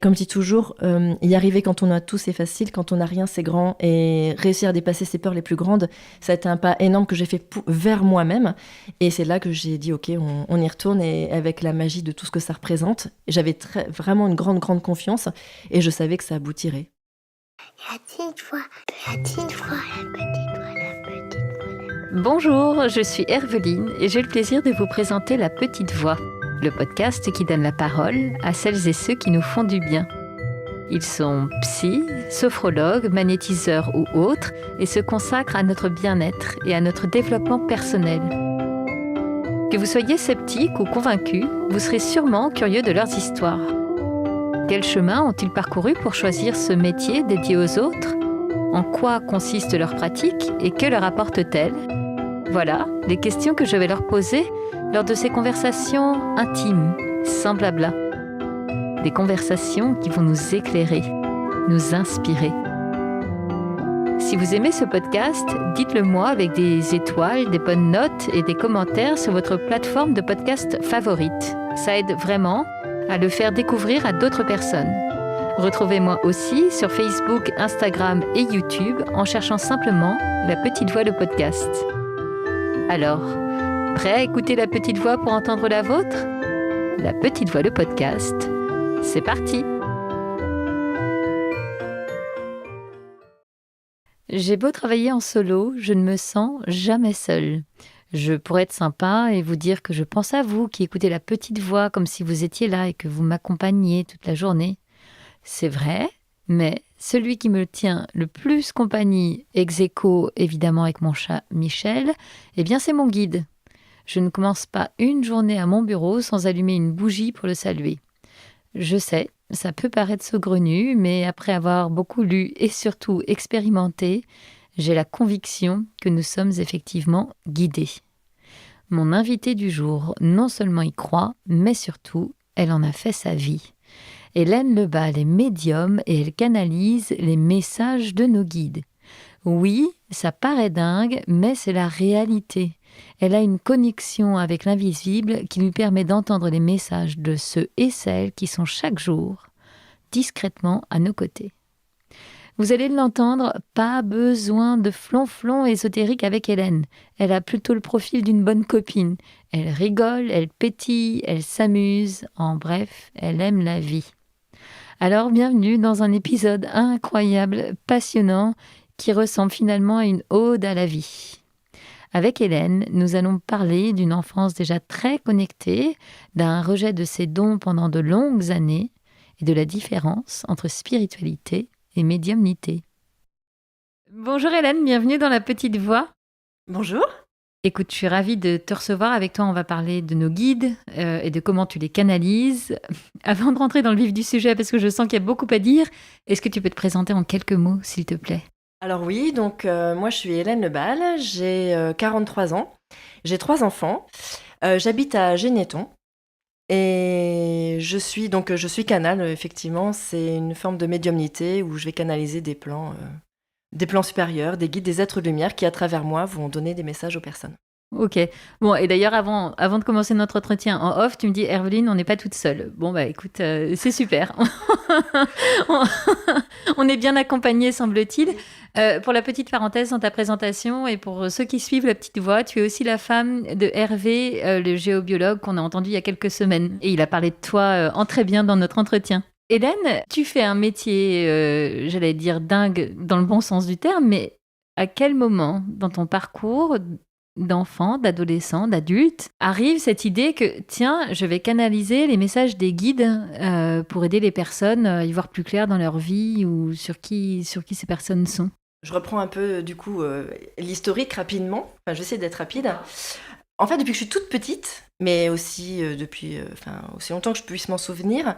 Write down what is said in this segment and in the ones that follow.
Comme je dis toujours, y arriver quand on a tout, c'est facile, quand on n'a rien, c'est grand. Et réussir à dépasser ses peurs les plus grandes, ça a été un pas énorme que j'ai fait vers moi-même. Et c'est là que j'ai dit, ok, on y retourne, et avec la magie de tout ce que ça représente. J'avais vraiment une grande, grande confiance, et je savais que ça aboutirait. La petite voix, la petite voix, la petite voix, la petite voix. Bonjour, je suis Herveline et j'ai le plaisir de vous présenter La Petite Voix, le podcast qui donne la parole à celles et ceux qui nous font du bien. Ils sont psy, sophrologues, magnétiseurs ou autres et se consacrent à notre bien-être et à notre développement personnel. Que vous soyez sceptique ou convaincu, vous serez sûrement curieux de leurs histoires. Quel chemin ont-ils parcouru pour choisir ce métier dédié aux autres ? En quoi consiste leur pratique et que leur apporte-t-elle ? Voilà les questions que je vais leur poser lors de ces conversations intimes, sans blabla. Des conversations qui vont nous éclairer, nous inspirer. Si vous aimez ce podcast, dites-le moi avec des étoiles, des bonnes notes et des commentaires sur votre plateforme de podcast favorite. Ça aide vraiment à le faire découvrir à d'autres personnes. Retrouvez-moi aussi sur Facebook, Instagram et YouTube en cherchant simplement La Petite Voix le podcast. Alors, prêt à écouter La Petite Voix pour entendre la vôtre ? La Petite Voix le podcast, c'est parti ! J'ai beau travailler en solo, je ne me sens jamais seule. Je pourrais être sympa et vous dire que je pense à vous qui écoutez La Petite Voix comme si vous étiez là et que vous m'accompagniez toute la journée. C'est vrai, mais celui qui me tient le plus compagnie, ex aequo évidemment avec mon chat Michel, eh bien c'est mon guide. Je ne commence pas une journée à mon bureau sans allumer une bougie pour le saluer. Je sais, ça peut paraître saugrenu, mais après avoir beaucoup lu et surtout expérimenté, j'ai la conviction que nous sommes effectivement guidés. Mon invitée du jour non seulement y croit, mais surtout, elle en a fait sa vie. Hélène Lebal est médium et elle canalise les messages de nos guides. Oui, ça paraît dingue, mais c'est la réalité. Elle a une connexion avec l'invisible qui lui permet d'entendre les messages de ceux et celles qui sont chaque jour discrètement à nos côtés. Vous allez l'entendre, pas besoin de flonflon ésotérique avec Hélène. Elle a plutôt le profil d'une bonne copine. Elle rigole, elle pétille, elle s'amuse. En bref, elle aime la vie. Alors, bienvenue dans un épisode incroyable, passionnant, qui ressemble finalement à une ode à la vie. Avec Hélène, nous allons parler d'une enfance déjà très connectée, d'un rejet de ses dons pendant de longues années et de la différence entre spiritualité et médiumnité. Bonjour Hélène, bienvenue dans La Petite Voix. Bonjour. Écoute, je suis ravie de te recevoir. Avec toi, on va parler de nos guides et de comment tu les canalises. Avant de rentrer dans le vif du sujet, parce que je sens qu'il y a beaucoup à dire, est-ce que tu peux te présenter en quelques mots, s'il te plaît ? Alors oui, donc moi je suis Hélène Lebal, j'ai 43 ans, j'ai 3 enfants, j'habite à Généton. Et je suis canal, effectivement, c'est une forme de médiumnité où je vais canaliser des plans supérieurs, des guides, des êtres de lumière qui, à travers moi, vont donner des messages aux personnes. Ok. Bon, et d'ailleurs, avant de commencer notre entretien en off, tu me dis, Herveline, on n'est pas toute seule. Bon, bah écoute, c'est super. On est bien accompagnés, semble-t-il. Pour la petite parenthèse dans ta présentation et pour ceux qui suivent La Petite Voix, tu es aussi la femme de Hervé, le géobiologue qu'on a entendu il y a quelques semaines. Et il a parlé de toi en très bien dans notre entretien. Hélène, tu fais un métier, j'allais dire dingue dans le bon sens du terme, mais à quel moment dans ton parcours d'enfant, d'adolescent, d'adulte, arrive cette idée que, tiens, je vais canaliser les messages des guides pour aider les personnes à y voir plus clair dans leur vie ou sur qui ces personnes sont. Je reprends un peu, du coup, l'historique rapidement. Enfin, j'essaie d'être rapide. En fait, depuis que je suis toute petite, mais aussi depuis aussi longtemps que je puisse m'en souvenir,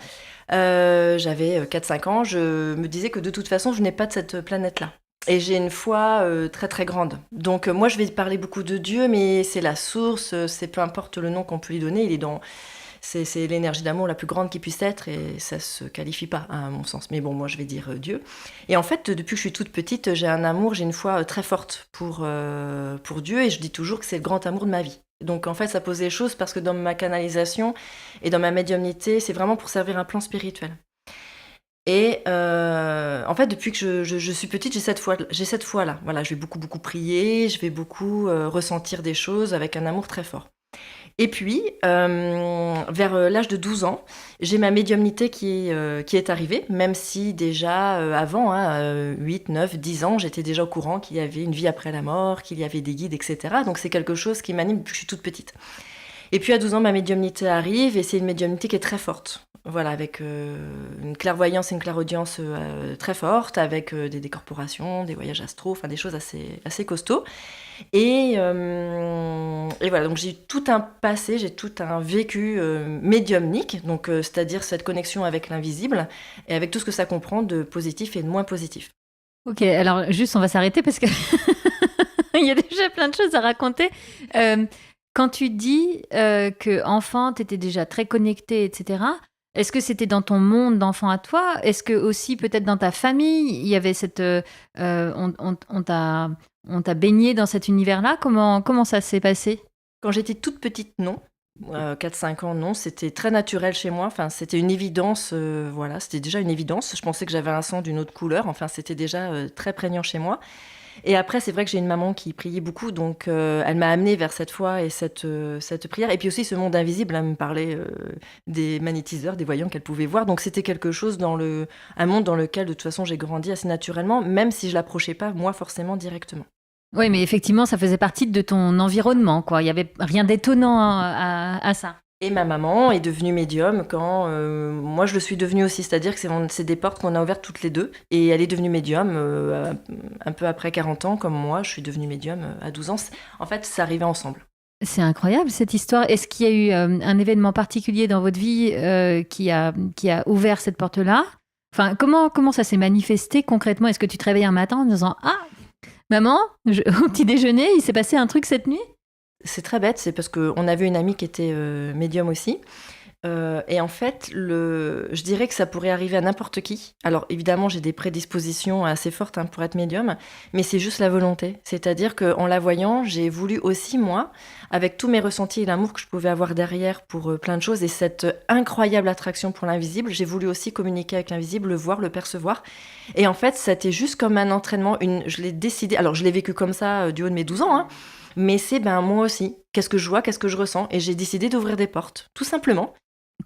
j'avais 4-5 ans, je me disais que de toute façon, je venais pas de cette planète-là. Et j'ai une foi très très grande. Donc moi je vais parler beaucoup de Dieu, mais c'est la source, c'est peu importe le nom qu'on peut lui donner, c'est l'énergie d'amour la plus grande qui puisse être et ça se qualifie pas à mon sens. Mais bon, moi je vais dire Dieu. Et en fait, depuis que je suis toute petite, j'ai une foi très forte pour Dieu et je dis toujours que c'est le grand amour de ma vie. Donc en fait, ça pose des choses parce que dans ma canalisation et dans ma médiumnité, c'est vraiment pour servir un plan spirituel. Et en fait, depuis que je suis petite, j'ai cette foi-là. Voilà, je vais beaucoup, beaucoup prier, je vais beaucoup ressentir des choses avec un amour très fort. Et puis, vers l'âge de 12 ans, j'ai ma médiumnité qui est arrivée, même si déjà avant, 8, 9, 10 ans, j'étais déjà au courant qu'il y avait une vie après la mort, qu'il y avait des guides, etc. Donc c'est quelque chose qui m'anime depuis que je suis toute petite. Et puis à 12 ans, ma médiumnité arrive et c'est une médiumnité qui est très forte. Voilà, avec une clairvoyance et une clairaudience très forte, avec des décorporations, des voyages astraux, enfin des choses assez costauds. Et voilà, donc j'ai tout un passé, j'ai tout un vécu médiumnique, donc c'est-à-dire cette connexion avec l'invisible et avec tout ce que ça comprend de positif et de moins positif. Ok, alors juste on va s'arrêter parce que il y a déjà plein de choses à raconter. Quand tu dis que enfant, tu étais déjà très connecté, etc., est-ce que c'était dans ton monde d'enfant à toi? Est-ce que aussi peut-être dans ta famille, il y avait cette... on t'a baigné dans cet univers-là? Comment ça s'est passé? Quand j'étais toute petite, non. 4-5 ans, non. C'était très naturel chez moi. Enfin, c'était une évidence. Voilà, c'était déjà une évidence. Je pensais que j'avais un sang d'une autre couleur. Enfin, c'était déjà très prégnant chez moi. Et après, c'est vrai que j'ai une maman qui priait beaucoup, donc elle m'a amenée vers cette foi et cette prière. Et puis aussi ce monde invisible, elle me parlait des magnétiseurs, des voyants qu'elle pouvait voir. Donc c'était quelque chose un monde dans lequel de toute façon j'ai grandi assez naturellement, même si je l'approchais pas moi forcément directement. Oui, mais effectivement, ça faisait partie de ton environnement, quoi. Il n'y avait rien d'étonnant à ça. Et ma maman est devenue médium quand moi je le suis devenue aussi, c'est-à-dire que c'est des portes qu'on a ouvertes toutes les deux. Et elle est devenue médium un peu après 40 ans, comme moi, je suis devenue médium à 12 ans. En fait, ça arrivait ensemble. C'est incroyable cette histoire. Est-ce qu'il y a eu un événement particulier dans votre vie qui a ouvert cette porte-là? Enfin, comment ça s'est manifesté concrètement? Est-ce que tu te réveilles un matin en disant « Ah, maman, au petit déjeuner, il s'est passé un truc cette nuit ?» C'est très bête, c'est parce qu'on avait une amie qui était médium aussi. Et en fait, je dirais que ça pourrait arriver à n'importe qui. Alors évidemment, j'ai des prédispositions assez fortes pour être médium, mais c'est juste la volonté. C'est-à-dire qu'en la voyant, j'ai voulu aussi, moi, avec tous mes ressentis et l'amour que je pouvais avoir derrière pour plein de choses, et cette incroyable attraction pour l'invisible, j'ai voulu aussi communiquer avec l'invisible, le voir, le percevoir. Et en fait, c'était juste comme un entraînement. Je l'ai décidé, alors je l'ai vécu comme ça du haut de mes 12 ans, mais c'est moi aussi. Qu'est-ce que je vois, qu'est-ce que je ressens? Et j'ai décidé d'ouvrir des portes, tout simplement.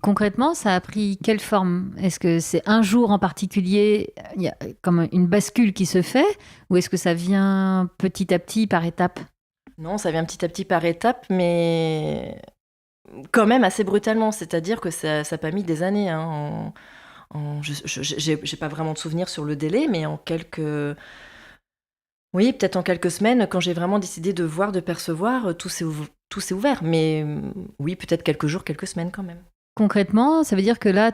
Concrètement, ça a pris quelle forme? Est-ce que c'est un jour en particulier, il y a comme une bascule qui se fait, ou est-ce que ça vient petit à petit par étapes? Non, ça vient petit à petit par étapes, mais quand même assez brutalement. C'est-à-dire que ça n'a pas mis des années. J'ai pas vraiment de souvenirs sur le délai, mais oui, peut-être en quelques semaines, quand j'ai vraiment décidé de voir, de percevoir, tout s'est ouvert. Mais oui, peut-être quelques jours, quelques semaines quand même. Concrètement, ça veut dire que là,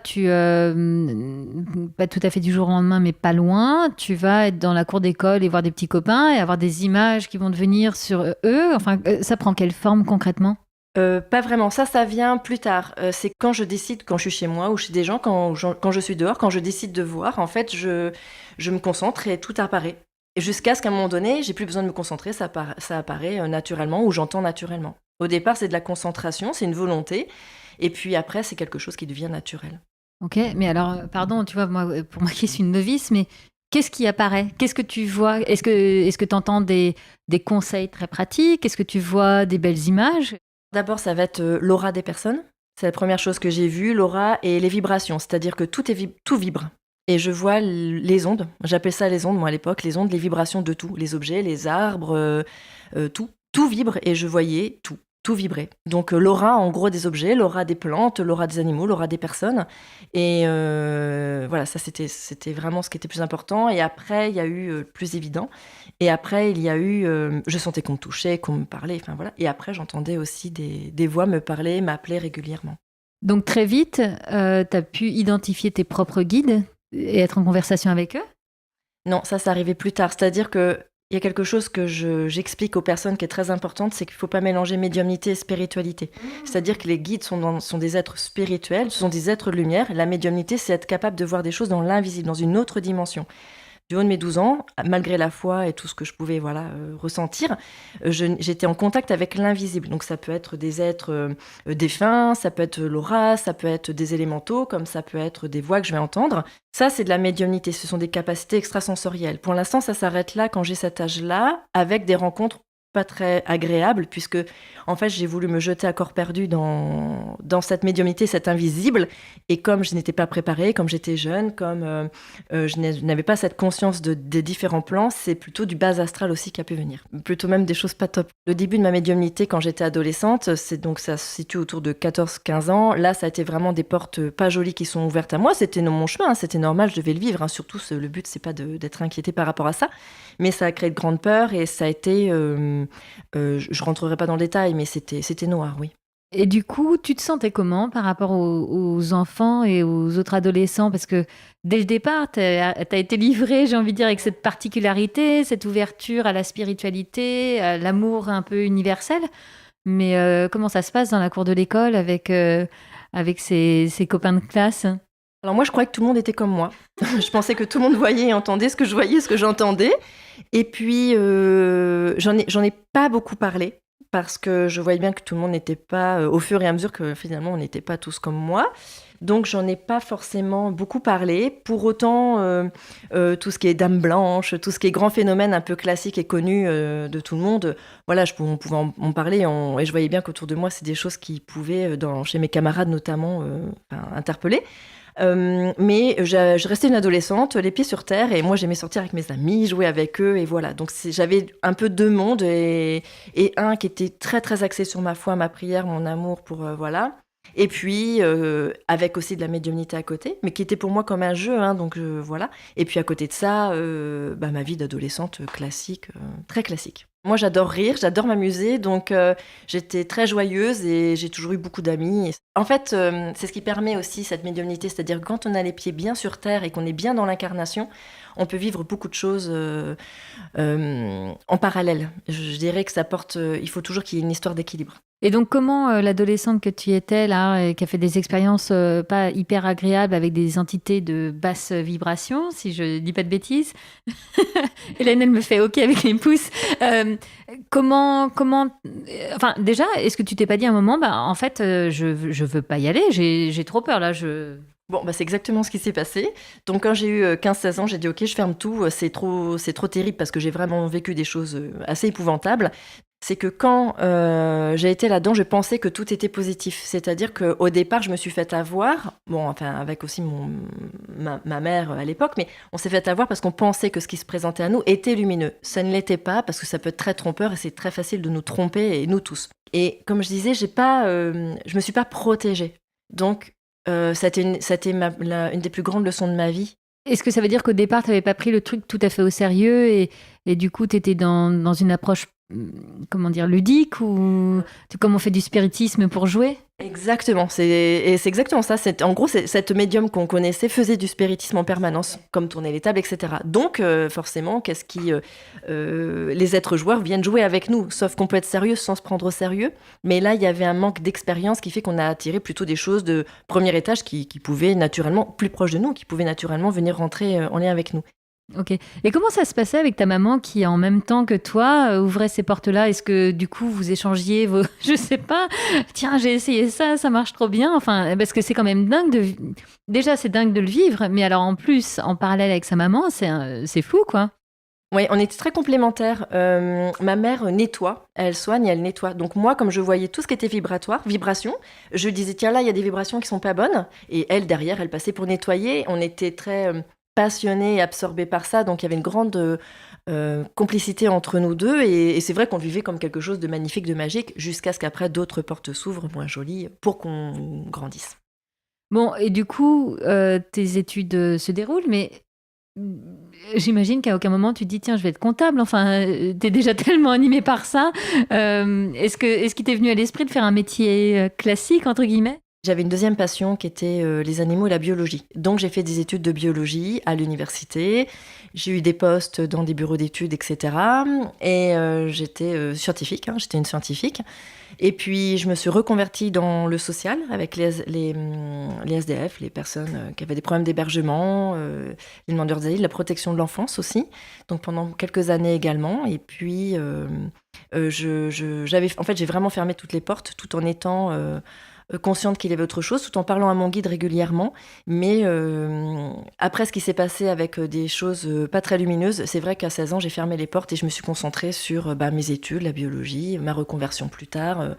pas tout à fait du jour au lendemain, mais pas loin, tu vas être dans la cour d'école et voir des petits copains et avoir des images qui vont devenir sur eux. Enfin, ça prend quelle forme concrètement? Pas vraiment, ça vient plus tard. C'est quand je décide, quand je suis chez moi ou chez des gens, quand je suis dehors, quand je décide de voir, en fait, je me concentre et tout apparaît. Et jusqu'à ce qu'à un moment donné, j'ai plus besoin de me concentrer, ça apparaît naturellement ou j'entends naturellement. Au départ, c'est de la concentration, c'est une volonté, et puis après, c'est quelque chose qui devient naturel. Ok, mais alors, pardon, tu vois, pour moi qui suis une novice, mais qu'est-ce qui apparaît? Qu'est-ce que tu vois? Est-ce que tu entends des conseils très pratiques? Est-ce que tu vois des belles images? D'abord, ça va être l'aura des personnes. C'est la première chose que j'ai vue, l'aura et les vibrations, c'est-à-dire que tout vibre. Et je vois les ondes, j'appelle ça les ondes, moi à l'époque, les ondes, les vibrations de tout, les objets, les arbres, tout vibre et je voyais tout vibrait. Donc l'aura en gros des objets, l'aura des plantes, l'aura des animaux, l'aura des personnes. Et voilà, ça c'était vraiment ce qui était plus important. Et après, il y a eu plus évident. Et après, il y a eu, je sentais qu'on me touchait, qu'on me parlait, enfin voilà. Et après, j'entendais aussi des voix me parler, m'appeler régulièrement. Donc très vite, tu as pu identifier tes propres guides et être en conversation avec eux? Non, ça arrivait plus tard. C'est-à-dire que il y a quelque chose que j'explique aux personnes qui est très importante, c'est qu'il ne faut pas mélanger médiumnité et spiritualité. C'est-à-dire que les guides sont des êtres spirituels, ce sont des êtres de lumière. La médiumnité, c'est être capable de voir des choses dans l'invisible, dans une autre dimension. Du haut de mes 12 ans, malgré la foi et tout ce que je pouvais ressentir, j'étais en contact avec l'invisible. Donc ça peut être des êtres défunts, ça peut être l'aura, ça peut être des élémentaux, comme ça peut être des voix que je vais entendre. Ça, c'est de la médiumnité, ce sont des capacités extrasensorielles. Pour l'instant, ça s'arrête là quand j'ai cet âge-là, avec des rencontres pas très agréables, puisque en fait j'ai voulu me jeter à corps perdu dans cette médiumnité, cet invisible, et comme je n'étais pas préparée, comme j'étais jeune, comme je n'avais pas cette conscience des différents plans, c'est plutôt du bas astral aussi qui a pu venir, plutôt même des choses pas top. Le début de ma médiumnité quand j'étais adolescente, ça se situe autour de 14-15 ans, là ça a été vraiment des portes pas jolies qui sont ouvertes à moi, c'était mon chemin, c'était normal, je devais le vivre, surtout le but c'est pas d'être inquiété par rapport à ça, mais ça a créé de grandes peurs et ça a été... je rentrerai pas dans le détail, mais c'était noir, oui. Et du coup, tu te sentais comment par rapport aux enfants et aux autres adolescents? Parce que dès le départ, tu as été livré, j'ai envie de dire, avec cette particularité, cette ouverture à la spiritualité, à l'amour un peu universel. Mais comment ça se passe dans la cour de l'école avec ses copains de classe? Alors moi, je croyais que tout le monde était comme moi. Je pensais que tout le monde voyait et entendait ce que je voyais, ce que j'entendais. Et puis, j'en ai pas beaucoup parlé parce que je voyais bien que tout le monde n'était pas, au fur et à mesure que finalement, on n'était pas tous comme moi. Donc, j'en ai pas forcément beaucoup parlé. Pour autant, tout ce qui est Dame Blanche, tout ce qui est grand phénomène un peu classique et connu de tout le monde, voilà, on pouvait en parler. Et je voyais bien qu'autour de moi, c'est des choses qui pouvaient, chez mes camarades notamment, interpeller. Mais je restais une adolescente, les pieds sur terre, et moi j'aimais sortir avec mes amis, jouer avec eux, et voilà. Donc j'avais un peu deux mondes, et un qui était très très axé sur ma foi, ma prière, mon amour pour voilà. Et puis avec aussi de la médiumnité à côté, mais qui était pour moi comme un jeu, donc voilà. Et puis à côté de ça, ma vie d'adolescente classique, très classique. Moi, j'adore rire, j'adore m'amuser, donc j'étais très joyeuse et j'ai toujours eu beaucoup d'amis. En fait, c'est ce qui permet aussi cette médiumnité, c'est-à-dire que quand on a les pieds bien sur terre et qu'on est bien dans l'incarnation, on peut vivre beaucoup de choses en parallèle. Je dirais que ça porte... il faut toujours qu'il y ait une histoire d'équilibre. Et donc, comment l'adolescente que tu étais, là, et qui a fait des expériences pas hyper agréables avec des entités de basse vibration, si je dis pas de bêtises, Hélène, elle me fait OK avec les pouces. Enfin, déjà, est-ce que tu t'es pas dit à un moment, en fait, je veux pas y aller, j'ai trop peur, là, Bon, c'est exactement ce qui s'est passé. Donc, quand j'ai eu 15-16 ans, j'ai dit « Ok, je ferme tout, c'est trop terrible parce que j'ai vraiment vécu des choses assez épouvantables. » C'est que quand j'ai été là-dedans, je pensais que tout était positif. C'est-à-dire qu'au départ, je me suis fait avoir, avec aussi ma mère à l'époque, mais on s'est fait avoir parce qu'on pensait que ce qui se présentait à nous était lumineux. Ça ne l'était pas parce que ça peut être très trompeur et c'est très facile de nous tromper, et nous tous. Et comme je disais, je me suis pas protégée. Donc, ça a été une des plus grandes leçons de ma vie. Est-ce que ça veut dire qu'au départ, tu n'avais pas pris le truc tout à fait au sérieux et du coup, tu étais dans une approche, comment dire, ludique, ou comme on fait du spiritisme pour jouer? Exactement, c'est exactement ça. En gros, cette médium qu'on connaissait faisait du spiritisme en permanence, comme tourner les tables, etc. Donc, forcément, les êtres joueurs viennent jouer avec nous, sauf qu'on peut être sérieux sans se prendre au sérieux. Mais là, il y avait un manque d'expérience qui fait qu'on a attiré plutôt des choses de premier étage qui pouvaient naturellement, plus proches de nous, qui pouvaient naturellement venir rentrer en lien avec nous. Ok. Et comment ça se passait avec ta maman qui, en même temps que toi, ouvrait ces portes-là? Est-ce que du coup, vous échangiez vos... Je sais pas, tiens, j'ai essayé ça marche trop bien. Enfin, parce que c'est quand même dingue Déjà, c'est dingue de le vivre, mais alors en plus, en parallèle avec sa maman, c'est fou, quoi. Oui, on était très complémentaires. Ma mère nettoie, elle soigne, elle nettoie. Donc moi, comme je voyais tout ce qui était vibration, je disais, tiens, là, il y a des vibrations qui sont pas bonnes. Et elle, derrière, elle passait pour nettoyer. On était très... passionnés et absorbés par ça, donc il y avait une grande complicité entre nous deux, et c'est vrai qu'on vivait comme quelque chose de magnifique, de magique, jusqu'à ce qu'après d'autres portes s'ouvrent moins jolies pour qu'on grandisse. Bon, et du coup, tes études se déroulent, mais j'imagine qu'à aucun moment tu te dis tiens, je vais être comptable. Enfin, t'es déjà tellement animé par ça. Est-ce qu'il t'est venu à l'esprit de faire un métier classique, entre guillemets? J'avais une deuxième passion qui était les animaux et la biologie. Donc j'ai fait des études de biologie à l'université. J'ai eu des postes dans des bureaux d'études, etc. Et j'étais scientifique, hein, j'étais une scientifique. Et puis je me suis reconvertie dans le social avec les SDF, les personnes qui avaient des problèmes d'hébergement, les demandeurs d'asile, la protection de l'enfance aussi. Donc pendant quelques années également. Et puis en fait, j'ai vraiment fermé toutes les portes tout en étant consciente qu'il y avait autre chose, tout en parlant à mon guide régulièrement. Mais après ce qui s'est passé avec des choses pas très lumineuses, c'est vrai qu'à 16 ans, j'ai fermé les portes et je me suis concentrée sur mes études, la biologie, ma reconversion plus tard,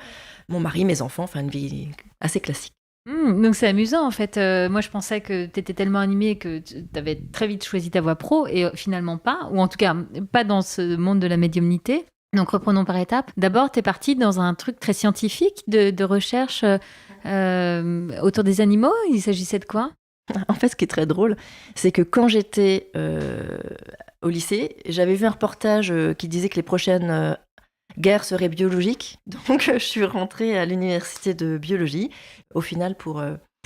mon mari, mes enfants, enfin une vie assez classique. Donc c'est amusant en fait. Moi je pensais que tu étais tellement animée que tu avais très vite choisi ta voie pro et finalement pas, ou en tout cas pas dans ce monde de la médiumnité. Donc reprenons par étapes. D'abord, tu es partie dans un truc très scientifique de recherche autour des animaux. Il s'agissait de quoi? En fait, ce qui est très drôle, c'est que quand j'étais au lycée, j'avais vu un reportage qui disait que les prochaines guerres seraient biologiques. Donc, je suis rentrée à l'université de biologie, au final, pour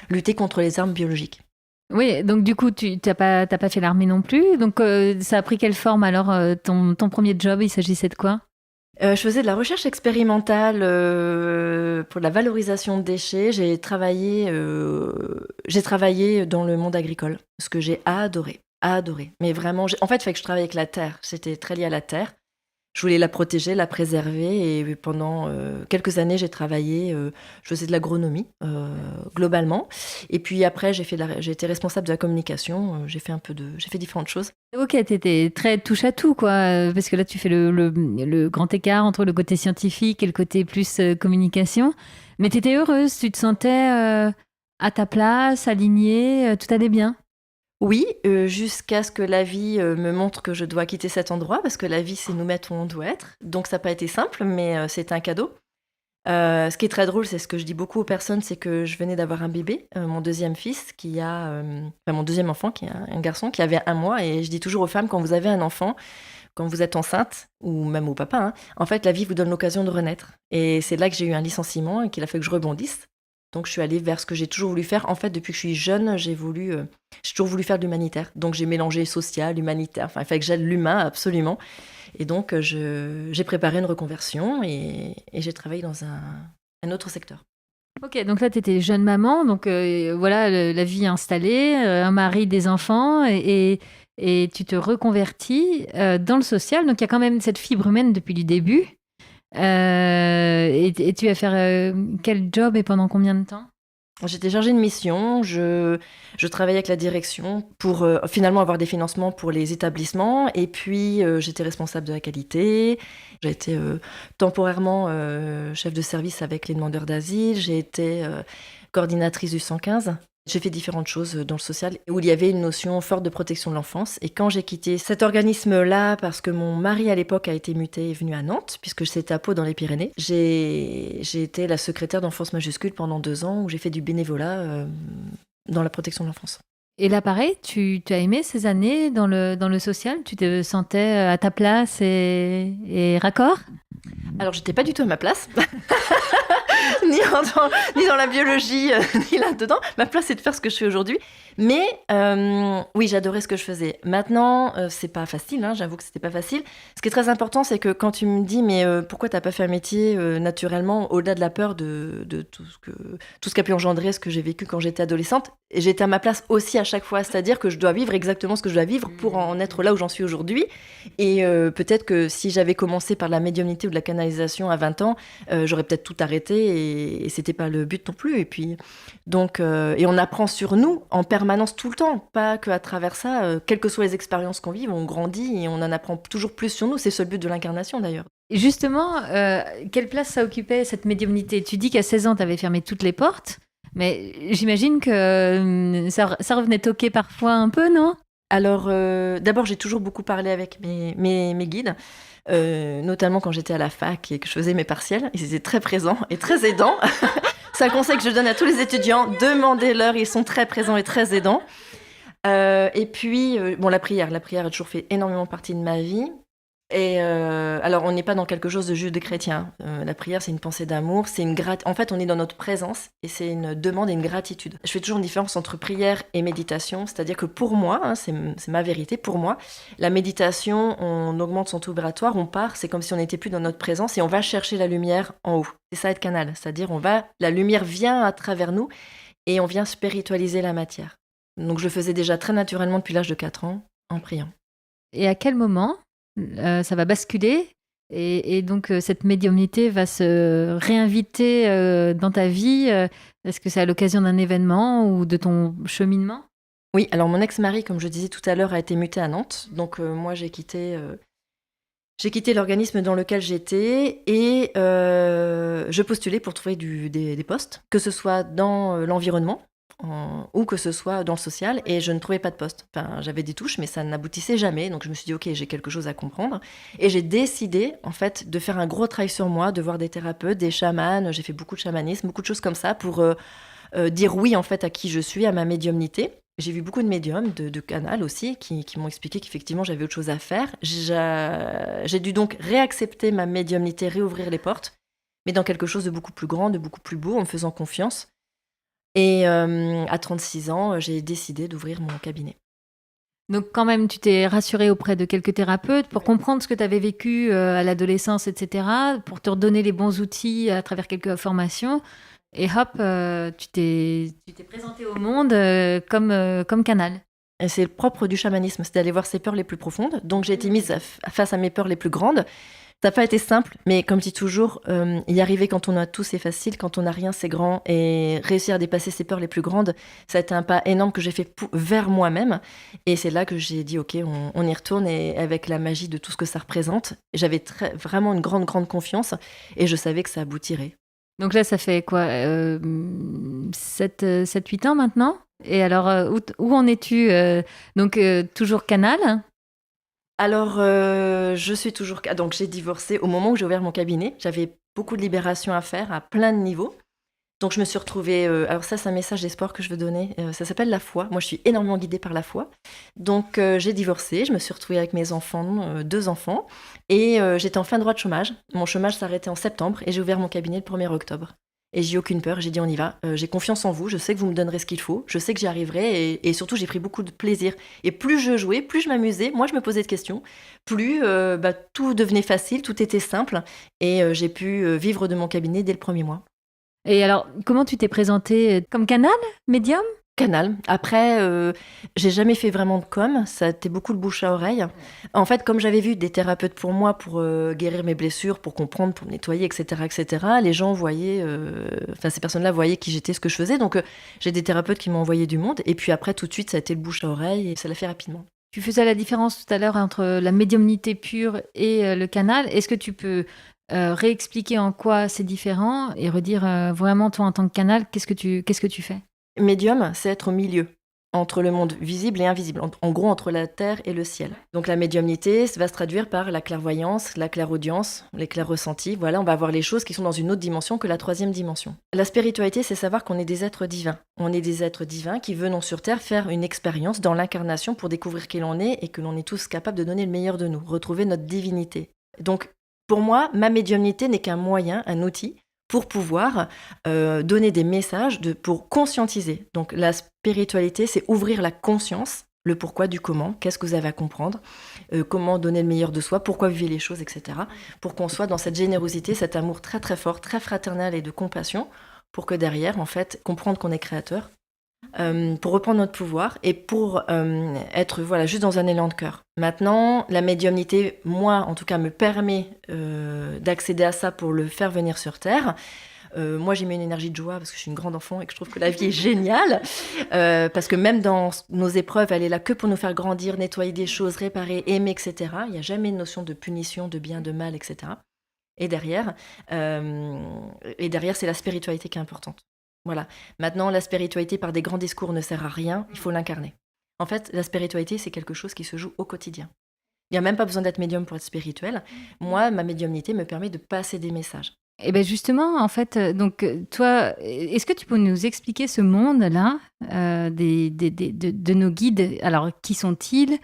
lutter contre les armes biologiques. Oui, donc du coup, tu n'as pas fait l'armée non plus. Donc, ça a pris quelle forme alors ton premier job, il s'agissait de quoi? Je faisais de la recherche expérimentale pour la valorisation de déchets. J'ai travaillé dans le monde agricole, ce que j'ai adoré. Mais vraiment, en fait, il fallait que je travaille avec la terre. C'était très lié à la terre. Je voulais la protéger, la préserver. Et pendant quelques années, j'ai travaillé, je faisais de l'agronomie, globalement. Et puis après, j'ai été responsable de la communication. J'ai fait différentes choses. Ok, t'étais très touche à tout, quoi. Parce que là, tu fais le grand écart entre le côté scientifique et le côté plus communication. Mais t'étais heureuse, tu te sentais à ta place, alignée, tout allait bien. Oui, jusqu'à ce que la vie me montre que je dois quitter cet endroit, parce que la vie, c'est nous mettre où on doit être. Donc ça n'a pas été simple, mais c'est un cadeau. Ce qui est très drôle, c'est ce que je dis beaucoup aux personnes, c'est que je venais d'avoir un bébé, mon deuxième fils, mon deuxième enfant, qui est un garçon, qui avait 1 mois. Et je dis toujours aux femmes, quand vous avez un enfant, quand vous êtes enceinte, ou même au papa, hein, en fait, la vie vous donne l'occasion de renaître. Et c'est là que j'ai eu un licenciement et qu'il a fait que je rebondisse. Donc je suis allée vers ce que j'ai toujours voulu faire. En fait, depuis que je suis jeune, j'ai toujours voulu faire de l'humanitaire. Donc j'ai mélangé social, humanitaire. Enfin, il fallait que j'aille l'humain, absolument. Et donc j'ai préparé une reconversion et j'ai travaillé dans un autre secteur. Ok, donc là, tu étais jeune maman, donc voilà, la vie installée, un mari, des enfants, et tu te reconvertis dans le social. Donc il y a quand même cette fibre humaine depuis le début. Et tu vas faire quel job et pendant combien de temps? J'étais chargée de mission, je travaillais avec la direction pour finalement avoir des financements pour les établissements et puis j'étais responsable de la qualité, j'ai été temporairement chef de service avec les demandeurs d'asile, j'ai été coordinatrice du 115. J'ai fait différentes choses dans le social où il y avait une notion forte de protection de l'enfance. Et quand j'ai quitté cet organisme-là, parce que mon mari à l'époque a été muté et venu à Nantes, puisque c'était à Pau dans les Pyrénées, j'ai été la secrétaire d'Enfance Majuscule pendant 2 ans où j'ai fait du bénévolat dans la protection de l'enfance. Et là, pareil, tu as aimé ces années dans le social? Tu te sentais à ta place et raccord? Alors, j'étais pas du tout à ma place. ni dans la biologie, ni là-dedans. Ma place, c'est de faire ce que je fais aujourd'hui. Mais oui, j'adorais ce que je faisais. Maintenant, c'est pas facile, hein, j'avoue que c'était pas facile. Ce qui est très important, c'est que quand tu me dis, mais pourquoi t'as pas fait un métier naturellement, au-delà de la peur de tout ce qu'a pu engendrer ce que j'ai vécu quand j'étais adolescente, et j'étais à ma place aussi à chaque fois. C'est-à-dire que je dois vivre exactement ce que je dois vivre pour en être là où j'en suis aujourd'hui. Et peut-être que si j'avais commencé par la médiumnité ou de la canalisation à 20 ans, j'aurais peut-être tout arrêté et c'était pas le but non plus. Et puis, donc, et on apprend sur nous en permanence tout le temps, pas qu'à travers ça, quelles que soient les expériences qu'on vit, on grandit et on en apprend toujours plus sur nous. C'est ça le but de l'incarnation d'ailleurs. Et justement, quelle place ça occupait cette médiumnité? Tu dis qu'à 16 ans, tu avais fermé toutes les portes, mais j'imagine que ça revenait toquer parfois un peu, non? Alors, d'abord, j'ai toujours beaucoup parlé avec mes guides, notamment quand j'étais à la fac et que je faisais mes partiels. Ils étaient très présents et très aidants. C'est un conseil que je donne à tous les étudiants. Demandez-leur, ils sont très présents et très aidants. Et puis, la prière a toujours fait énormément partie de ma vie. Et alors, on n'est pas dans quelque chose de judéo-chrétien. La prière, c'est une pensée d'amour, c'est en fait, on est dans notre présence et c'est une demande et une gratitude. Je fais toujours une différence entre prière et méditation, c'est-à-dire que pour moi, c'est ma vérité, pour moi, la méditation, on augmente son taux vibratoire, on part, c'est comme si on n'était plus dans notre présence et on va chercher la lumière en haut. C'est ça être canal, c'est-à-dire la lumière vient à travers nous et on vient spiritualiser la matière. Donc, je le faisais déjà très naturellement depuis l'âge de 4 ans en priant. Et à quel moment ça va basculer et donc cette médiumnité va se réinviter dans ta vie? Est-ce que c'est à l'occasion d'un événement ou de ton cheminement? Oui, alors mon ex-mari, comme je disais tout à l'heure, a été muté à Nantes. Donc moi, j'ai quitté l'organisme dans lequel j'étais et je postulais pour trouver des postes, que ce soit dans l'environnement ou que ce soit dans le social, et je ne trouvais pas de poste. Enfin, j'avais des touches, mais ça n'aboutissait jamais. Donc je me suis dit, ok, j'ai quelque chose à comprendre. Et j'ai décidé, en fait, de faire un gros travail sur moi, de voir des thérapeutes, des chamans. J'ai fait beaucoup de chamanisme, beaucoup de choses comme ça pour dire oui, en fait, à qui je suis, à ma médiumnité. J'ai vu beaucoup de médiums, de canal aussi, qui m'ont expliqué qu'effectivement, j'avais autre chose à faire. J'ai dû donc réaccepter ma médiumnité, réouvrir les portes, mais dans quelque chose de beaucoup plus grand, de beaucoup plus beau, en me faisant confiance. Et à 36 ans, j'ai décidé d'ouvrir mon cabinet. Donc quand même, tu t'es rassurée auprès de quelques thérapeutes pour comprendre ce que tu avais vécu à l'adolescence, etc., pour te redonner les bons outils à travers quelques formations. Et hop, tu t'es présentée au monde comme canal. Et c'est le propre du chamanisme, c'est d'aller voir ses peurs les plus profondes. Donc j'ai été mise face à mes peurs les plus grandes. Ça n'a pas été simple, mais comme je dis toujours, y arriver quand on a tout, c'est facile. Quand on n'a rien, c'est grand. Et réussir à dépasser ses peurs les plus grandes, ça a été un pas énorme que j'ai fait vers moi-même. Et c'est là que j'ai dit, ok, on y retourne. Et avec la magie de tout ce que ça représente, j'avais vraiment une grande, grande confiance. Et je savais que ça aboutirait. Donc là, ça fait quoi 7-8 ans maintenant? Et alors, où en es-tu Donc, toujours canal? Alors, je suis toujours... Donc, j'ai divorcé au moment où j'ai ouvert mon cabinet. J'avais beaucoup de libération à faire à plein de niveaux. Donc, je me suis retrouvée... alors ça, c'est un message d'espoir que je veux donner. Ça s'appelle la foi. Moi, je suis énormément guidée par la foi. Donc, j'ai divorcé. Je me suis retrouvée avec mes enfants, 2 enfants. Et j'étais en fin de droit de chômage. Mon chômage s'arrêtait en septembre. Et j'ai ouvert mon cabinet le 1er octobre. Et j'ai aucune peur, j'ai dit on y va. J'ai confiance en vous, je sais que vous me donnerez ce qu'il faut, je sais que j'y arriverai et surtout j'ai pris beaucoup de plaisir. Et plus je jouais, plus je m'amusais, moi je me posais de questions, plus tout devenait facile, tout était simple et j'ai pu vivre de mon cabinet dès le 1er mois. Et alors, comment tu t'es présentée comme canal, médium? Canal. Après, j'ai jamais fait vraiment de com, ça a été beaucoup de bouche à oreille. En fait, comme j'avais vu des thérapeutes pour moi, pour guérir mes blessures, pour comprendre, pour me nettoyer, etc., les gens voyaient, ces personnes-là voyaient qui j'étais, ce que je faisais. Donc, j'ai des thérapeutes qui m'ont envoyé du monde. Et puis après, tout de suite, ça a été le bouche à oreille et ça l'a fait rapidement. Tu faisais la différence tout à l'heure entre la médiumnité pure et le canal. Est-ce que tu peux réexpliquer en quoi c'est différent et redire vraiment, toi, en tant que canal, qu'est-ce que tu fais? Médium, c'est être au milieu, entre le monde visible et invisible, en gros entre la terre et le ciel. Donc la médiumnité va se traduire par la clairvoyance, la clairaudience, les clairs-ressentis. Voilà, on va voir les choses qui sont dans une autre dimension que la 3e dimension. La spiritualité, c'est savoir qu'on est des êtres divins. On est des êtres divins qui venons sur Terre faire une expérience dans l'incarnation pour découvrir qui l'on est et que l'on est tous capables de donner le meilleur de nous, retrouver notre divinité. Donc pour moi, ma médiumnité n'est qu'un moyen, un outil, pour pouvoir donner des messages, pour conscientiser. Donc la spiritualité, c'est ouvrir la conscience, le pourquoi du comment, qu'est-ce que vous avez à comprendre, comment donner le meilleur de soi, pourquoi vivre les choses, etc. Pour qu'on soit dans cette générosité, cet amour très très fort, très fraternel et de compassion, pour que derrière, en fait, comprendre qu'on est créateur, pour reprendre notre pouvoir et pour être juste dans un élan de cœur. Maintenant, la médiumnité, moi, en tout cas, me permet d'accéder à ça pour le faire venir sur Terre. Moi, j'y mets une énergie de joie parce que je suis une grande enfant et que je trouve que la vie est géniale. Parce que même dans nos épreuves, elle est là que pour nous faire grandir, nettoyer des choses, réparer, aimer, etc. Il n'y a jamais une notion de punition, de bien, de mal, etc. Et derrière, c'est la spiritualité qui est importante. Voilà. Maintenant, la spiritualité par des grands discours ne sert à rien, il faut l'incarner. En fait, la spiritualité, c'est quelque chose qui se joue au quotidien. Il n'y a même pas besoin d'être médium pour être spirituel. Moi, ma médiumnité me permet de passer des messages. Et bien justement, en fait, donc toi, est-ce que tu peux nous expliquer ce monde-là de nos guides? Alors, qui sont-ils?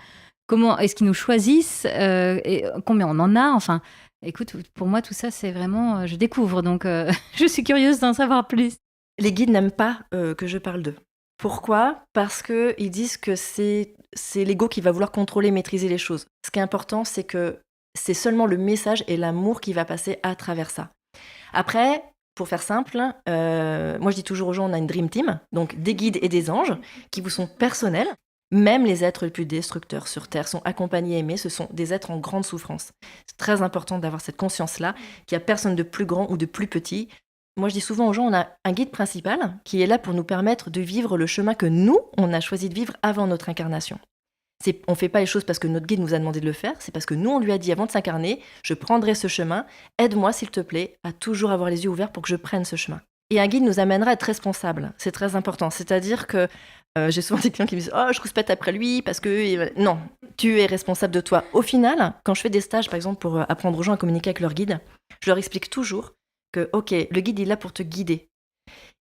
Comment est-ce qu'ils nous choisissent et combien on en a? Enfin, écoute, pour moi, tout ça, c'est vraiment... je découvre, donc je suis curieuse d'en savoir plus. Les guides n'aiment pas que je parle d'eux. Pourquoi ? Parce qu'ils disent que c'est l'ego qui va vouloir contrôler, maîtriser les choses. Ce qui est important, c'est que c'est seulement le message et l'amour qui va passer à travers ça. Après, pour faire simple, moi je dis toujours aux gens, on a une dream team, donc des guides et des anges qui vous sont personnels. Même les êtres les plus destructeurs sur Terre sont accompagnés et aimés, ce sont des êtres en grande souffrance. C'est très important d'avoir cette conscience-là, qu'il n'y a personne de plus grand ou de plus petit. Moi, je dis souvent aux gens, on a un guide principal qui est là pour nous permettre de vivre le chemin que nous, on a choisi de vivre avant notre incarnation. On ne fait pas les choses parce que notre guide nous a demandé de le faire, c'est parce que nous, on lui a dit avant de s'incarner, je prendrai ce chemin, aide-moi s'il te plaît à toujours avoir les yeux ouverts pour que je prenne ce chemin. Et un guide nous amènera à être responsable, c'est très important. C'est-à-dire que j'ai souvent des clients qui me disent « Oh, je rouspète après lui parce que... » Non, tu es responsable de toi. Au final, quand je fais des stages, par exemple, pour apprendre aux gens à communiquer avec leur guide, je leur explique toujours que, ok, le guide il est là pour te guider.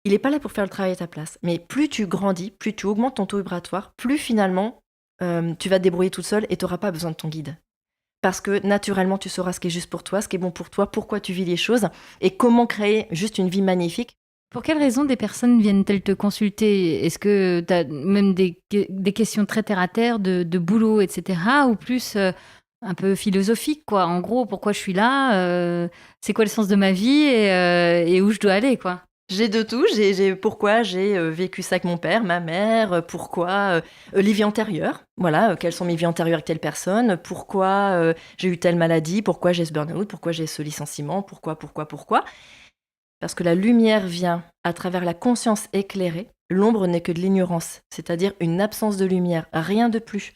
Il n'est pas là pour faire le travail à ta place. Mais plus tu grandis, plus tu augmentes ton taux vibratoire, plus finalement, tu vas te débrouiller toute seule et tu n'auras pas besoin de ton guide. Parce que naturellement, tu sauras ce qui est juste pour toi, ce qui est bon pour toi, pourquoi tu vis les choses et comment créer juste une vie magnifique. Pour quelles raisons des personnes viennent-elles te consulter? Est-ce que tu as même des questions très terre-à-terre de boulot, etc. ou plus un peu philosophique, quoi? En gros, pourquoi je suis là? C'est quoi le sens de ma vie et où je dois aller, quoi? J'ai de tout. Pourquoi j'ai vécu ça avec mon père, ma mère, pourquoi les vies antérieures. Voilà, quelles sont mes vies antérieures avec telle personne, pourquoi j'ai eu telle maladie, pourquoi j'ai ce burn-out, pourquoi j'ai ce licenciement, pourquoi. Parce que la lumière vient à travers la conscience éclairée. L'ombre n'est que de l'ignorance, c'est-à-dire une absence de lumière, rien de plus.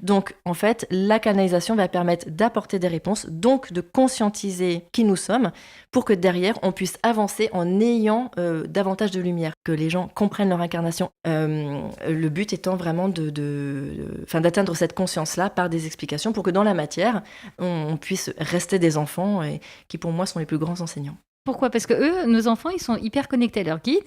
Donc, en fait, la canalisation va permettre d'apporter des réponses, donc de conscientiser qui nous sommes, pour que derrière, on puisse avancer en ayant davantage de lumière, que les gens comprennent leur incarnation. Le but étant vraiment d'atteindre cette conscience-là par des explications, pour que dans la matière, on puisse rester des enfants, et qui pour moi sont les plus grands enseignants. Pourquoi ? Parce que eux, nos enfants, ils sont hyper connectés à leur guide.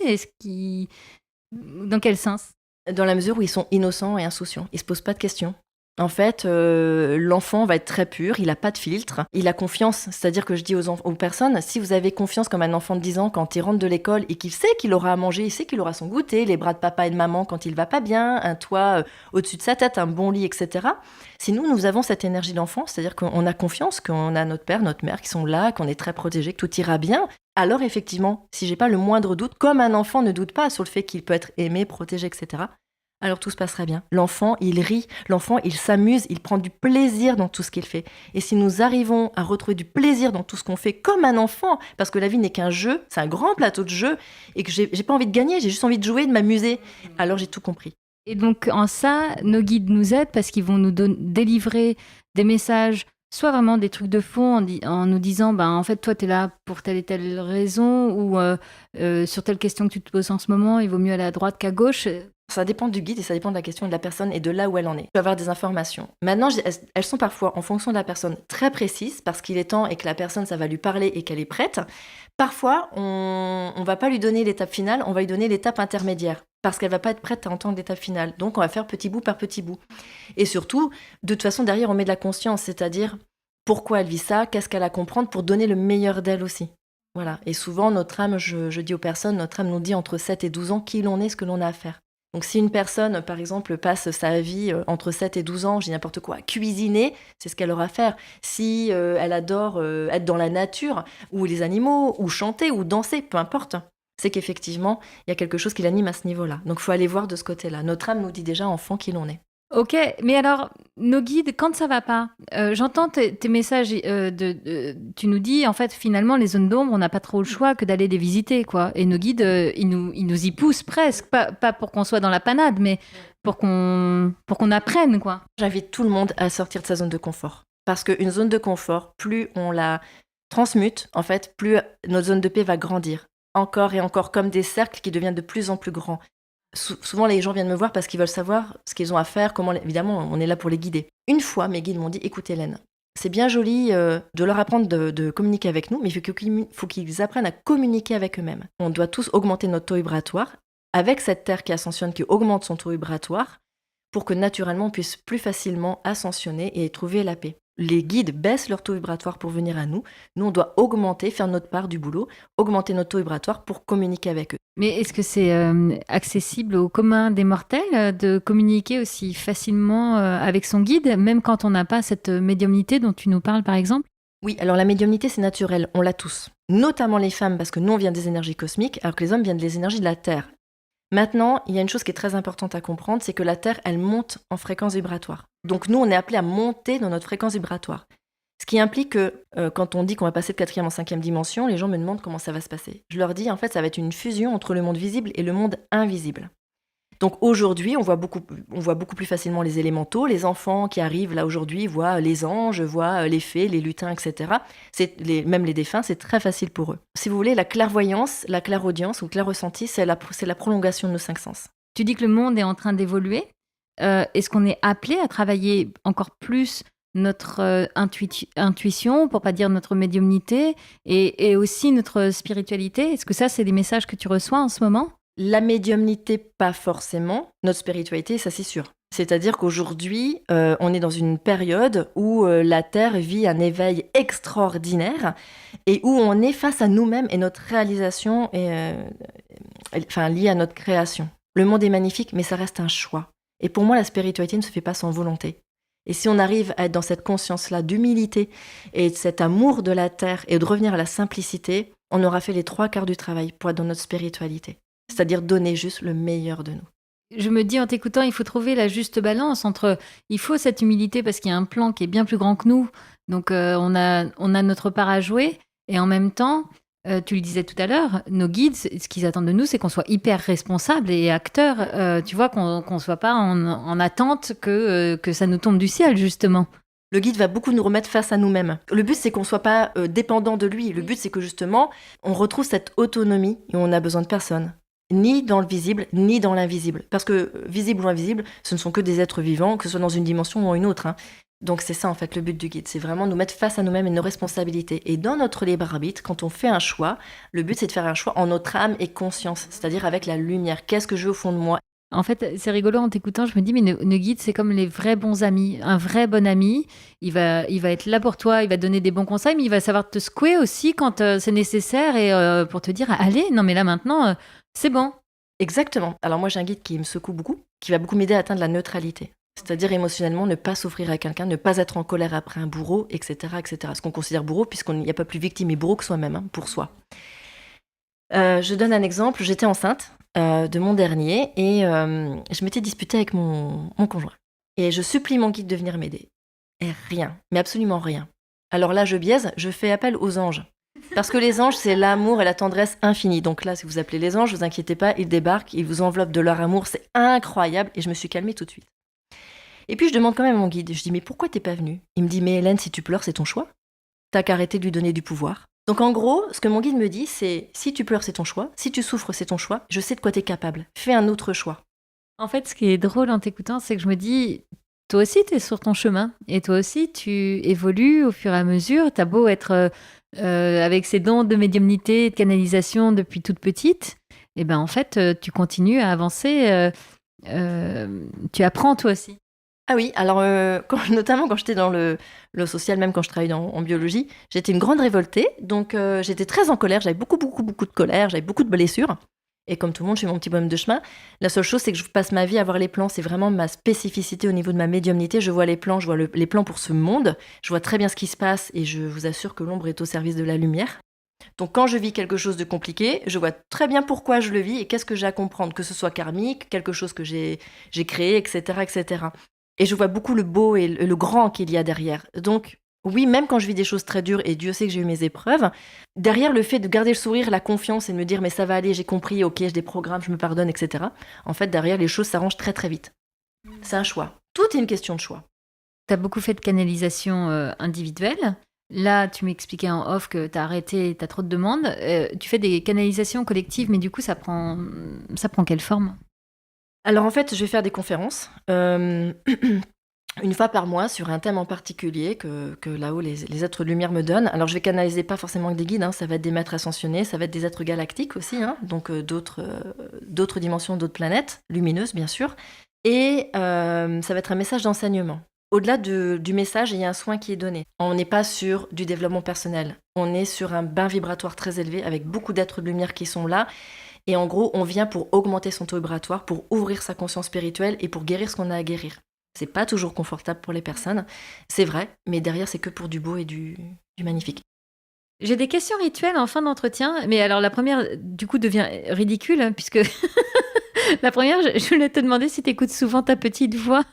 Dans quel sens ? Dans la mesure où ils sont innocents et insouciants. Ils ne se posent pas de questions. En fait, l'enfant va être très pur, il n'a pas de filtre, il a confiance. C'est-à-dire que je dis aux personnes, si vous avez confiance comme un enfant de 10 ans quand il rentre de l'école et qu'il sait qu'il aura à manger, il sait qu'il aura son goûter, les bras de papa et de maman quand il va pas bien, un toit au-dessus de sa tête, un bon lit, etc. Si nous avons cette énergie d'enfant, c'est-à-dire qu'on a confiance, qu'on a notre père, notre mère qui sont là, qu'on est très protégés, que tout ira bien, alors effectivement, si j'ai pas le moindre doute, comme un enfant ne doute pas sur le fait qu'il peut être aimé, protégé, etc., alors tout se passera bien. L'enfant, il rit, l'enfant, il s'amuse, il prend du plaisir dans tout ce qu'il fait. Et si nous arrivons à retrouver du plaisir dans tout ce qu'on fait comme un enfant, parce que la vie n'est qu'un jeu, c'est un grand plateau de jeu, et que j'ai pas envie de gagner, j'ai juste envie de jouer, de m'amuser, alors j'ai tout compris. Et donc en ça, nos guides nous aident parce qu'ils vont nous délivrer des messages, soit vraiment des trucs de fond en nous disant en fait toi t'es là pour telle et telle raison, ou sur telle question que tu te poses en ce moment, il vaut mieux aller à droite qu'à gauche. Ça dépend du guide et ça dépend de la question de la personne et de là où elle en est. Tu peux avoir des informations. Maintenant, elles sont parfois, en fonction de la personne, très précises parce qu'il est temps et que la personne, ça va lui parler et qu'elle est prête. Parfois, on ne va pas lui donner l'étape finale, on va lui donner l'étape intermédiaire parce qu'elle ne va pas être prête à entendre l'étape finale. Donc, on va faire petit bout par petit bout. Et surtout, de toute façon, derrière, on met de la conscience, c'est-à-dire pourquoi elle vit ça, qu'est-ce qu'elle a à comprendre pour donner le meilleur d'elle aussi. Voilà. Et souvent, notre âme, je dis aux personnes, notre âme nous dit entre 7 et 12 ans qui l'on est, ce que l'on a à faire. Donc si une personne, par exemple, passe sa vie entre 7 et 12 ans, je dis n'importe quoi, cuisiner, c'est ce qu'elle aura à faire. Si elle adore être dans la nature, ou les animaux, ou chanter, ou danser, peu importe, c'est qu'effectivement, il y a quelque chose qui l'anime à ce niveau-là. Donc il faut aller voir de ce côté-là. Notre âme nous dit déjà enfant qui l'on est. Ok, mais alors, nos guides, quand ça va pas, j'entends tes messages, tu nous dis, en fait, finalement, les zones d'ombre, on n'a pas trop le choix que d'aller les visiter, quoi. Et nos guides, ils nous y poussent presque, pas pour qu'on soit dans la panade, mais pour qu'on apprenne, quoi. J'invite tout le monde à sortir de sa zone de confort. Parce qu'une zone de confort, plus on la transmute, en fait, plus notre zone de paix va grandir. Encore et encore, comme des cercles qui deviennent de plus en plus grands. Souvent, les gens viennent me voir parce qu'ils veulent savoir ce qu'ils ont à faire, évidemment, on est là pour les guider. Une fois, mes guides m'ont dit, écoute Hélène, c'est bien joli de leur apprendre de communiquer avec nous, mais il faut qu'ils apprennent à communiquer avec eux-mêmes. On doit tous augmenter notre taux vibratoire. Avec cette terre qui ascensionne, qui augmente son taux vibratoire, pour que naturellement on puisse plus facilement ascensionner et trouver la paix. Les guides baissent leur taux vibratoire pour venir à nous. Nous, on doit augmenter, faire notre part du boulot, augmenter notre taux vibratoire pour communiquer avec eux. Mais est-ce que c'est accessible au commun des mortels de communiquer aussi facilement avec son guide, même quand on n'a pas cette médiumnité dont tu nous parles par exemple? Oui, alors la médiumnité, c'est naturel, on l'a tous. Notamment les femmes, parce que nous, on vient des énergies cosmiques, alors que les hommes viennent des énergies de la Terre. Maintenant, il y a une chose qui est très importante à comprendre, c'est que la Terre, elle monte en fréquence vibratoire. Donc nous, on est appelés à monter dans notre fréquence vibratoire. Ce qui implique que quand on dit qu'on va passer de 4e en 5e dimension, les gens me demandent comment ça va se passer. Je leur dis, en fait, ça va être une fusion entre le monde visible et le monde invisible. Donc aujourd'hui, on voit beaucoup plus facilement les élémentaux. Les enfants qui arrivent là aujourd'hui voient les anges, voient les fées, les lutins, etc. Même les défunts, c'est très facile pour eux. Si vous voulez, la clairvoyance, la clairaudience ou le clair-ressenti, c'est la prolongation de nos 5 sens. Tu dis que le monde est en train d'évoluer. Est-ce qu'on est appelé à travailler encore plus notre intuition, pour pas dire notre médiumnité, et aussi notre spiritualité? Est-ce que ça, c'est des messages que tu reçois en ce moment? La médiumnité, pas forcément. Notre spiritualité, ça c'est sûr. C'est-à-dire qu'aujourd'hui, on est dans une période où la Terre vit un éveil extraordinaire et où on est face à nous-mêmes et notre réalisation est liée à notre création. Le monde est magnifique, mais ça reste un choix. Et pour moi, la spiritualité ne se fait pas sans volonté. Et si on arrive à être dans cette conscience-là d'humilité et de cet amour de la Terre et de revenir à la simplicité, on aura fait les 3/4 du travail pour être dans notre spiritualité. C'est-à-dire donner juste le meilleur de nous. Je me dis en t'écoutant, il faut trouver la juste balance entre, il faut cette humilité parce qu'il y a un plan qui est bien plus grand que nous, donc on a notre part à jouer, et en même temps, tu le disais tout à l'heure, nos guides, ce qu'ils attendent de nous, c'est qu'on soit hyper responsable et acteur, tu vois, qu'on soit pas en attente que ça nous tombe du ciel, justement. Le guide va beaucoup nous remettre face à nous-mêmes. Le but, c'est qu'on ne soit pas dépendant de lui. Le but, c'est que justement, on retrouve cette autonomie et on n'a besoin de personne. Ni dans le visible, ni dans l'invisible. Parce que visible ou invisible, ce ne sont que des êtres vivants, que ce soit dans une dimension ou en une autre. Donc c'est ça en fait le but du guide, c'est vraiment nous mettre face à nous-mêmes et nos responsabilités. Et dans notre libre arbitre, quand on fait un choix, le but c'est de faire un choix en notre âme et conscience, c'est-à-dire avec la lumière. Qu'est-ce que je veux au fond de moi ? En fait, c'est rigolo en t'écoutant, je me dis, mais nos guides, c'est comme les vrais bons amis. Un vrai bon ami, il va être là pour toi, il va te donner des bons conseils, mais il va savoir te secouer aussi quand c'est nécessaire et pour te dire, allez, non mais là maintenant, c'est bon. Exactement. Alors moi j'ai un guide qui me secoue beaucoup, qui va beaucoup m'aider à atteindre la neutralité. C'est-à-dire émotionnellement ne pas s'offrir à quelqu'un, ne pas être en colère après un bourreau, etc. etc. Ce qu'on considère bourreau, puisqu'il n'y a pas plus victime et bourreau que soi-même, pour soi. Je donne un exemple, j'étais enceinte de mon dernier et je m'étais disputée avec mon conjoint. Et je supplie mon guide de venir m'aider. Et rien, mais absolument rien. Alors là je biaise, je fais appel aux anges. Parce que les anges, c'est l'amour et la tendresse infinie. Donc là, si vous appelez les anges, ne vous inquiétez pas, ils débarquent, ils vous enveloppent de leur amour, c'est incroyable. Et je me suis calmée tout de suite. Et puis je demande quand même à mon guide, je dis, mais pourquoi t'es pas venue ? Il me dit, mais Hélène, si tu pleures, c'est ton choix. T'as qu'à arrêter de lui donner du pouvoir. Donc en gros, ce que mon guide me dit, c'est, si tu pleures, c'est ton choix. Si tu souffres, c'est ton choix. Je sais de quoi t'es capable. Fais un autre choix. En fait, ce qui est drôle en t'écoutant, c'est que je me dis, toi aussi, t'es sur ton chemin. Et toi aussi, tu évolues au fur et à mesure. T'as beau être... avec ces dons de médiumnité et de canalisation depuis toute petite, et ben en fait, tu continues à avancer, tu apprends toi aussi. Ah oui, alors notamment quand j'étais dans le social, même quand je travaillais en biologie, j'étais une grande révoltée, donc j'étais très en colère, j'avais beaucoup de colère, j'avais beaucoup de blessures. Et comme tout le monde, je suis mon petit bonhomme de chemin. La seule chose, c'est que je passe ma vie à voir les plans. C'est vraiment ma spécificité au niveau de ma médiumnité. Je vois les plans, je vois les plans pour ce monde. Je vois très bien ce qui se passe et je vous assure que l'ombre est au service de la lumière. Donc quand je vis quelque chose de compliqué, je vois très bien pourquoi je le vis et qu'est-ce que j'ai à comprendre, que ce soit karmique, quelque chose que j'ai créé, etc., etc. Et je vois beaucoup le beau et le grand qu'il y a derrière. Donc oui, même quand je vis des choses très dures, et Dieu sait que j'ai eu mes épreuves, derrière le fait de garder le sourire, la confiance et de me dire mais ça va aller, j'ai compris, ok, j'ai des programmes, je me pardonne, etc. En fait, derrière, les choses s'arrangent très très vite. C'est un choix. Tout est une question de choix. Tu as beaucoup fait de canalisation individuelle. Là, tu m'expliquais en off que tu as arrêté, tu as trop de demandes. Tu fais des canalisations collectives, mais du coup, ça prend quelle forme ? Alors en fait, je vais faire des conférences. Une fois par mois sur un thème en particulier que là-haut les êtres de lumière me donnent. Alors je vais canaliser pas forcément avec des guides, ça va être des maîtres ascensionnés, ça va être des êtres galactiques aussi, donc d'autres dimensions, d'autres planètes, lumineuses bien sûr. Et ça va être un message d'enseignement. Au-delà du message, il y a un soin qui est donné. On n'est pas sur du développement personnel. On est sur un bain vibratoire très élevé avec beaucoup d'êtres de lumière qui sont là. Et en gros, on vient pour augmenter son taux vibratoire, pour ouvrir sa conscience spirituelle et pour guérir ce qu'on a à guérir. C'est pas toujours confortable pour les personnes, c'est vrai, mais derrière, c'est que pour du beau et du magnifique. J'ai des questions rituelles en fin d'entretien, mais alors la première, du coup, devient ridicule, hein, puisque la première, je voulais te demander si tu écoutes souvent ta petite voix.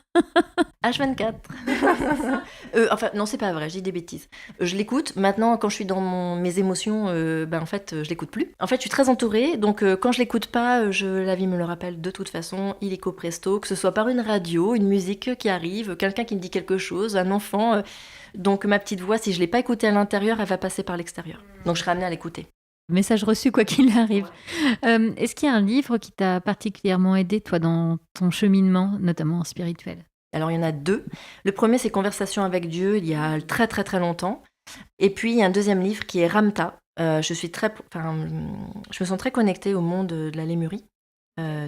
H24. Enfin, non, c'est pas vrai, j'ai des bêtises. Je l'écoute. Maintenant, quand je suis dans mes émotions, en fait, je l'écoute plus. En fait, je suis très entourée, donc quand je l'écoute pas, la vie me le rappelle de toute façon, illico presto, que ce soit par une radio, une musique qui arrive, quelqu'un qui me dit quelque chose, un enfant. Donc ma petite voix, si je l'ai pas écoutée à l'intérieur, elle va passer par l'extérieur. Donc je serai amenée à l'écouter. Message reçu, quoi qu'il arrive. Est-ce qu'il y a un livre qui t'a particulièrement aidé, toi, dans ton cheminement, notamment spirituel ? Alors, il y en a 2. Le premier, c'est Conversation avec Dieu, il y a très, très, très longtemps. Et puis, il y a un deuxième livre qui est Ramtha. Je me sens très connectée au monde de la Lémurie,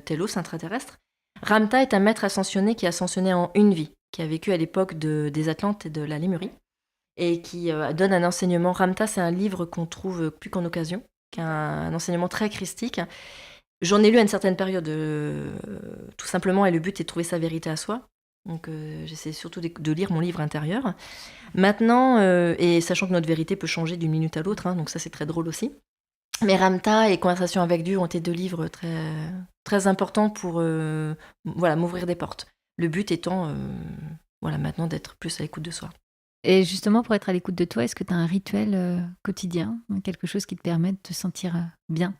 Télos, intraterrestre. Ramtha est un maître ascensionné qui a ascensionné en une vie, qui a vécu à l'époque des Atlantes et de la Lémurie, et qui donne un enseignement. Ramtha, c'est un livre qu'on trouve plus qu'en occasion, qui a un enseignement très christique. J'en ai lu à une certaine période, tout simplement, et le but est de trouver sa vérité à soi. Donc j'essaie surtout de lire mon livre intérieur. Maintenant, et sachant que notre vérité peut changer d'une minute à l'autre, hein, donc ça c'est très drôle aussi. Mais Ramtha et Conversation avec Dieu ont été 2 livres très, très importants pour m'ouvrir des portes. Le but étant maintenant d'être plus à l'écoute de soi. Et justement, pour être à l'écoute de toi, est-ce que tu as un rituel quotidien, quelque chose qui te permet de te sentir bien ?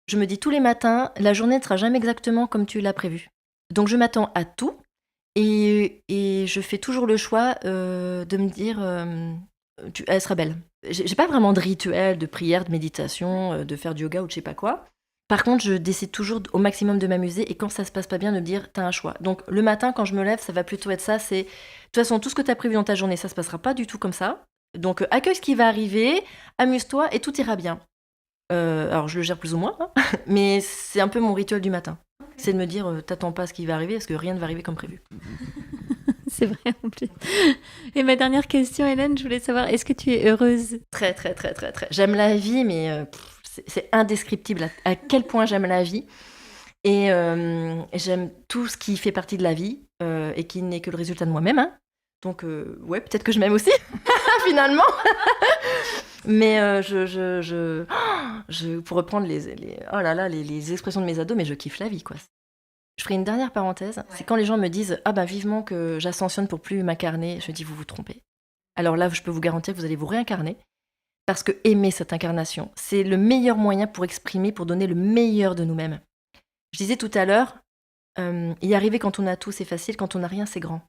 Je me dis tous les matins, la journée ne sera jamais exactement comme tu l'as prévu. Donc je m'attends à tout. Et je fais toujours le choix de me dire elle sera belle. J'ai pas vraiment de rituel, de prière, de méditation, de faire du yoga ou de je sais pas quoi. Par contre, je décide toujours au maximum de m'amuser et quand ça se passe pas bien, de me dire t'as un choix. Donc le matin, quand je me lève, ça va plutôt être ça. C'est de toute façon, tout ce que t'as prévu dans ta journée, ça se passera pas du tout comme ça. Donc accueille ce qui va arriver, amuse-toi et tout ira bien. Alors je le gère plus ou moins, hein, mais c'est un peu mon rituel du matin. C'est de me dire, t'attends pas à ce qui va arriver, parce que rien ne va arriver comme prévu. C'est vrai en plus. Et ma dernière question, Hélène, je voulais savoir, est-ce que tu es heureuse ? Très, très, très, très, très. J'aime la vie, mais c'est indescriptible à quel point j'aime la vie. Et j'aime tout ce qui fait partie de la vie et qui n'est que le résultat de moi-même. Hein. Donc, ouais, peut-être que je m'aime aussi, finalement. Mais pour reprendre les expressions de mes ados, mais je kiffe la vie, quoi. Je ferai une dernière parenthèse. Ouais. C'est quand les gens me disent « Ah ben vivement que j'ascensionne pour plus m'incarner », je dis « Vous vous trompez ». Alors là, je peux vous garantir que vous allez vous réincarner parce que aimer cette incarnation, c'est le meilleur moyen pour exprimer, pour donner le meilleur de nous-mêmes. Je disais tout à l'heure, y arriver quand on a tout, c'est facile, quand on n'a rien, c'est grand.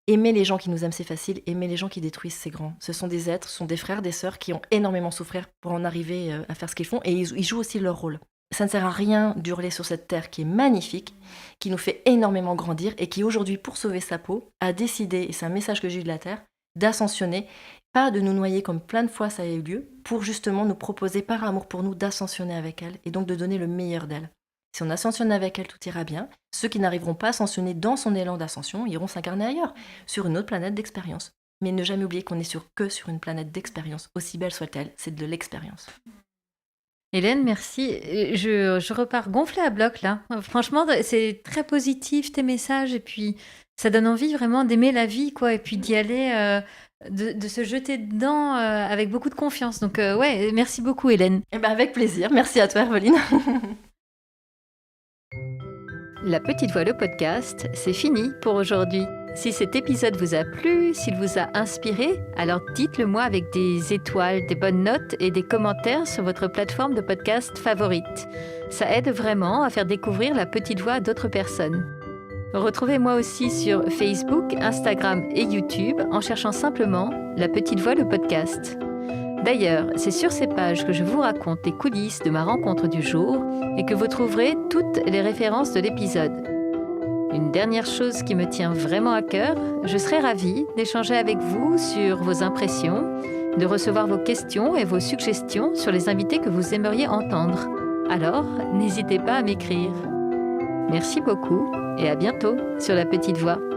Aimer les gens qui nous aiment, c'est facile. Aimer les gens qui détruisent, c'est grand. Ce sont des êtres, ce sont des frères, des sœurs qui ont énormément souffert pour en arriver à faire ce qu'ils font et ils jouent aussi leur rôle. Ça ne sert à rien d'hurler sur cette terre qui est magnifique, qui nous fait énormément grandir et qui aujourd'hui, pour sauver sa peau, a décidé, et c'est un message que j'ai eu de la terre, d'ascensionner, pas de nous noyer comme plein de fois ça a eu lieu, pour justement nous proposer par amour pour nous d'ascensionner avec elle et donc de donner le meilleur d'elle. Si on ascensionne avec elle, tout ira bien. Ceux qui n'arriveront pas à ascensionner dans son élan d'ascension iront s'incarner ailleurs, sur une autre planète d'expérience. Mais ne jamais oublier qu'on est que sur une planète d'expérience, aussi belle soit-elle, c'est de l'expérience. Hélène, merci. Je repars gonflée à bloc là. Franchement, c'est très positif tes messages et puis ça donne envie vraiment d'aimer la vie, quoi, et puis d'y aller, de se jeter dedans avec beaucoup de confiance. Donc ouais, merci beaucoup Hélène. Eh ben avec plaisir. Merci à toi Herveline. La Petite Voix, le podcast, c'est fini pour aujourd'hui. Si cet épisode vous a plu, s'il vous a inspiré, alors dites-le moi avec des étoiles, des bonnes notes et des commentaires sur votre plateforme de podcast favorite. Ça aide vraiment à faire découvrir La Petite Voix à d'autres personnes. Retrouvez-moi aussi sur Facebook, Instagram et YouTube en cherchant simplement La Petite Voix, le podcast. D'ailleurs, c'est sur ces pages que je vous raconte les coulisses de ma rencontre du jour et que vous trouverez toutes les références de l'épisode. Une dernière chose qui me tient vraiment à cœur, je serais ravie d'échanger avec vous sur vos impressions, de recevoir vos questions et vos suggestions sur les invités que vous aimeriez entendre. Alors, n'hésitez pas à m'écrire. Merci beaucoup et à bientôt sur La Petite Voix.